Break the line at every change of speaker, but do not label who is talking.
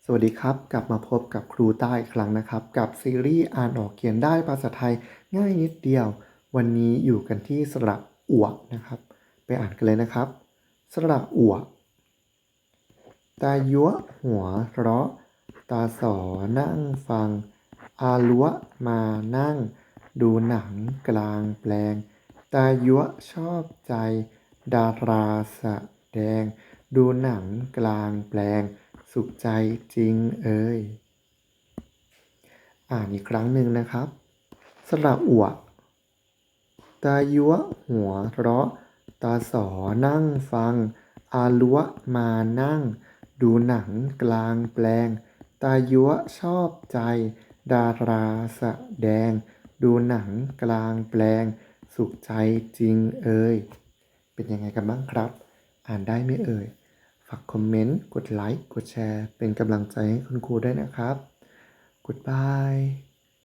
สวัสดีครับกลับมาพบกับครูต้าอีกครั้งนะครับกับซีรีส์อ่านออกเขียนได้ภาษาไทยง่ายนิดเดียววันนี้อยู่กันที่สระอั่วนะครับไปอ่านกันเลยนะครับสระอั่วตายัวหัวเราะตาสอนั่งฟังอาลัวมานั่งดูหนังกลางแปลงตายัวชอบใจดาราแสดงดูหนังกลางแปลงสุขใจจริงเอ่ยอ่านอีกครั้งหนึ่งนะครับสระอั่วตายัวหัวเราะตาสอนั่งฟังอาลัวมานั่งดูหนังกลางแปลงตายัวชอบใจดาราแสดงดูหนังกลางแปลงสุขใจจริงเอ่ยเป็นยังไงกันบ้างครับอ่านได้ไหมเอ่ยฝากคอมเมนต์กดไลค์กดแชร์เป็นกำลังใจให้คุณครูด้วยนะครับ Goodbye